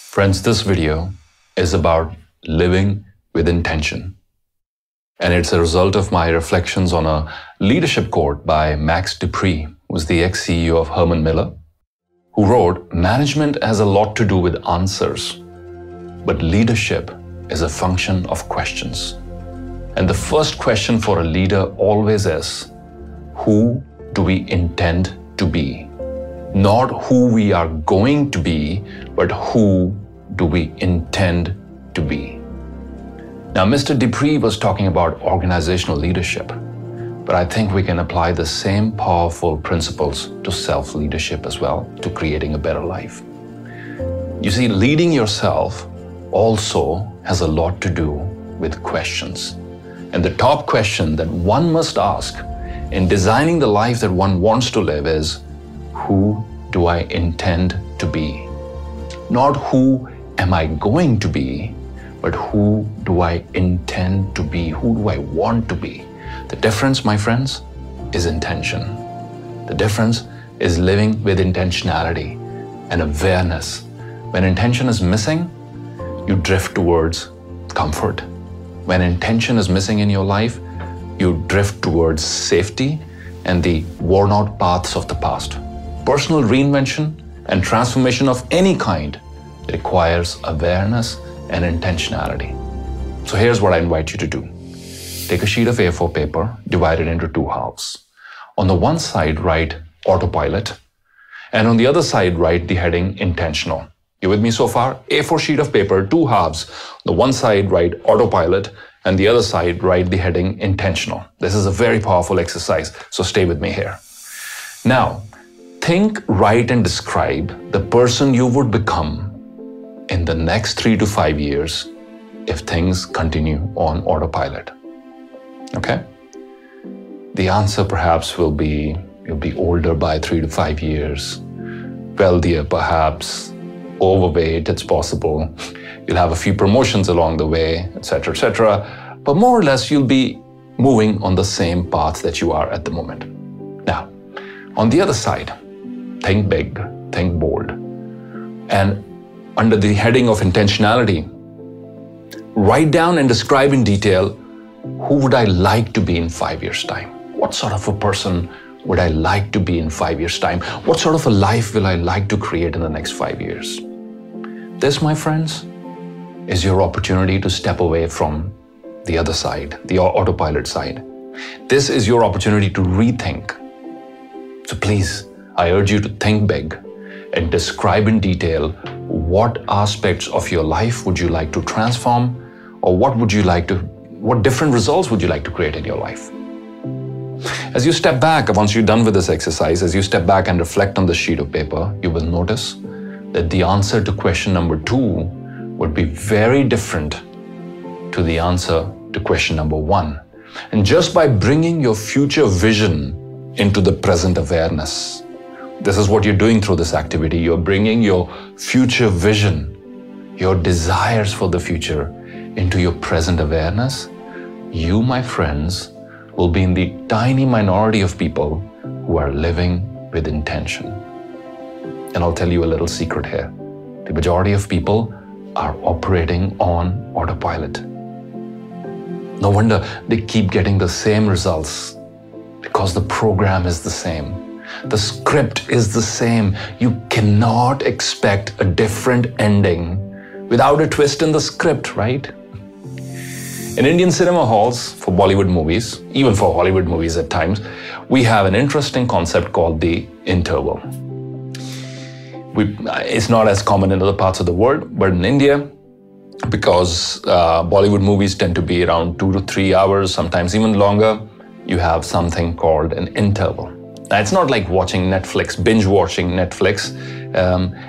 Friends, this video is about living with intention. And it's a result of my reflections on a leadership quote by Max Dupree, who's the ex-CEO of Herman Miller, who wrote, "Management has a lot to do with answers, but leadership is a function of questions." And the first question for a leader always is, who do we intend to be? Not who we are going to be, but who do we intend to be? Now, Mr. Dupree was talking about organizational leadership, but I think we can apply the same powerful principles to self-leadership as well, to creating a better life. You see, leading yourself also has a lot to do with questions. And the top question that one must ask in designing the life that one wants to live is, who do I intend to be? Not who am I going to be, but who do I intend to be? Who do I want to be? The difference, my friends, is intention. The difference is living with intentionality and awareness. When intention is missing, you drift towards comfort. When intention is missing in your life, you drift towards safety and the worn-out paths of the past. Personal reinvention and transformation of any kind requires awareness and intentionality. So here's what I invite you to do. Take a sheet of A4 paper, divide it into two halves. On the one side, write autopilot, and on the other side, write the heading intentional. You with me so far? A4 sheet of paper, two halves. On the one side, write autopilot, and the other side, write the heading intentional. This is a very powerful exercise, so stay with me here. Now, think, write, and describe the person you would become in the next 3 to 5 years if things continue on autopilot. Okay? The answer perhaps will be, you'll be older by 3 to 5 years, wealthier perhaps, overweight, it's possible. You'll have a few promotions along the way, etc., etc. But more or less, you'll be moving on the same path that you are at the moment. Now, on the other side, think big, think bold. And under the heading of intentionality, write down and describe in detail, who would I like to be in 5 years' time? What sort of a person would I like to be in 5 years' time? What sort of a life will I like to create in the next 5 years? This, my friends, is your opportunity to step away from the other side, the autopilot side. This is your opportunity to rethink. So please, I urge you to think big and describe in detail what aspects of your life would you like to transform, or what different results would you like to create in your life? As you step back, once you're done with this exercise, as you step back and reflect on the sheet of paper, you will notice that the answer to question number 2 would be very different to the answer to question number 1. And just by bringing your future vision into the present awareness, this is what you're doing through this activity. You're bringing your future vision, your desires for the future into your present awareness. You, my friends, will be in the tiny minority of people who are living with intention. And I'll tell you a little secret here. The majority of people are operating on autopilot. No wonder they keep getting the same results, because the program is the same. The script is the same. You cannot expect a different ending without a twist in the script, right? In Indian cinema halls for Bollywood movies, even for Hollywood movies at times, we have an interesting concept called the interval. It's not as common in other parts of the world, but in India, because Bollywood movies tend to be around 2 to 3 hours, sometimes even longer, you have something called an interval. Now, it's not like watching Netflix, binge watching Netflix.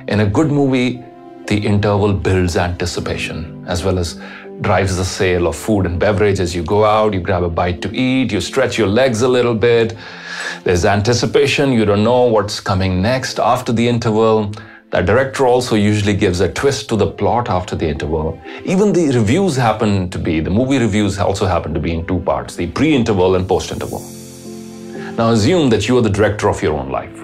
In a good movie, the interval builds anticipation as well as drives the sale of food and beverages. You go out, you grab a bite to eat, you stretch your legs a little bit. There's anticipation. You don't know what's coming next after the interval. The director also usually gives a twist to the plot after the interval. Even the reviews the movie reviews also happen to be in 2 parts, the pre-interval and post-interval. Now assume that you are the director of your own life.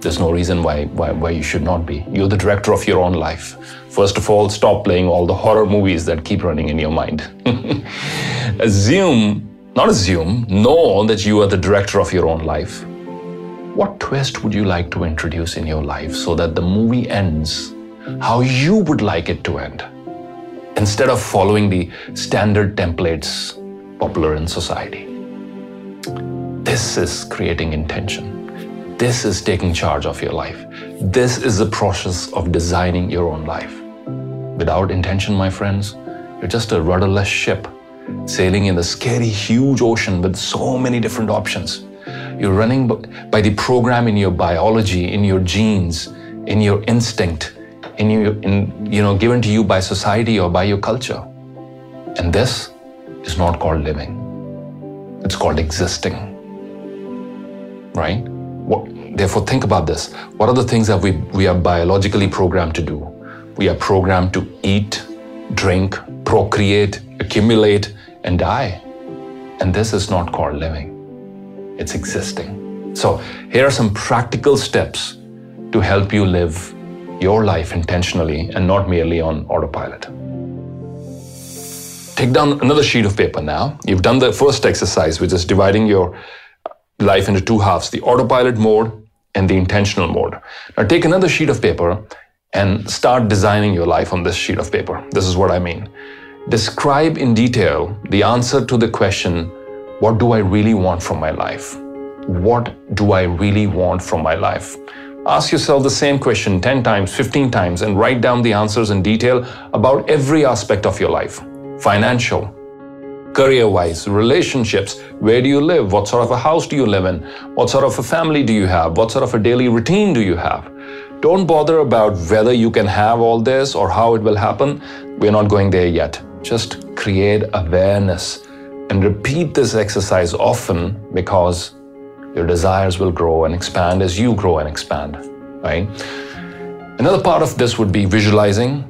There's no reason why you should not be. You're the director of your own life. First of all, stop playing all the horror movies that keep running in your mind. Know that you are the director of your own life. What twist would you like to introduce in your life so that the movie ends how you would like it to end, instead of following the standard templates popular in society? This is creating intention. This is taking charge of your life. This is the process of designing your own life. Without intention, my friends, you're just a rudderless ship sailing in the scary, huge ocean with so many different options. You're running by the program in your biology, in your genes, in your instinct, given to you by society or by your culture. And this is not called living. It's called existing, right? Therefore, think about this. What are the things that we are biologically programmed to do? We are programmed to eat, drink, procreate, accumulate, and die. And this is not called living. It's existing. So here are some practical steps to help you live your life intentionally and not merely on autopilot. Take down another sheet of paper now. You've done the first exercise, which is dividing your life into two halves, the autopilot mode and the intentional mode. Now take another sheet of paper and start designing your life on this sheet of paper. This is what I mean. Describe in detail the answer to the question, what do I really want from my life? What do I really want from my life? Ask yourself the same question 10 times, 15 times, and write down the answers in detail about every aspect of your life. Financial, career-wise, relationships, where do you live? What sort of a house do you live in? What sort of a family do you have? What sort of a daily routine do you have? Don't bother about whether you can have all this or how it will happen. We're not going there yet. Just create awareness and repeat this exercise often, because your desires will grow and expand as you grow and expand, right? Another part of this would be visualizing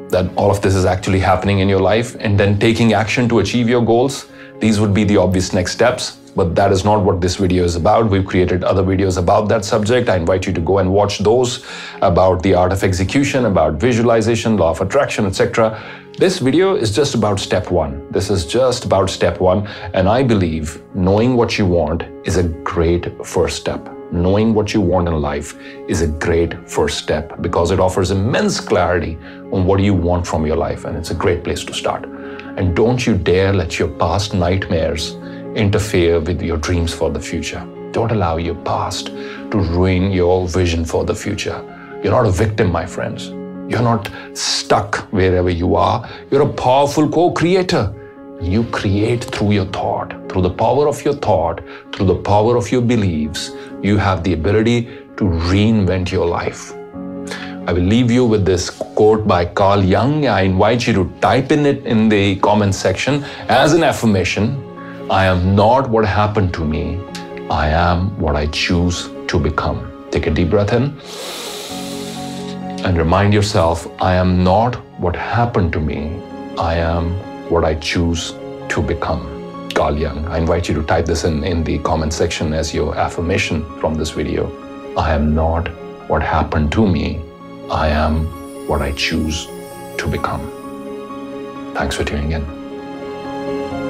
that all of this is actually happening in your life and then taking action to achieve your goals. These would be the obvious next steps, but that is not what this video is about. We've created other videos about that subject. I invite you to go and watch those about the art of execution, about visualization, law of attraction, etc. This video is just about step one. This is just about step one. And I believe knowing what you want is a great first step. Knowing what you want in life is a great first step because it offers immense clarity on what you want from your life, and it's a great place to start. And don't you dare let your past nightmares interfere with your dreams for the future. Don't allow your past to ruin your vision for the future. You're not a victim, my friends. You're not stuck wherever you are. You're a powerful co-creator. You create through your thought, through the power of your thought, through the power of your beliefs. You have the ability to reinvent your life. I will leave you with this quote by Carl Jung. I invite you to type in it in the comment section as an affirmation. I am not what happened to me. I am what I choose to become. Take a deep breath in and remind yourself, I am not what happened to me. I am what I choose to become. Carl Jung. I invite you to type this in the comment section as your affirmation from this video. I am not what happened to me. I am what I choose to become. Thanks for tuning in.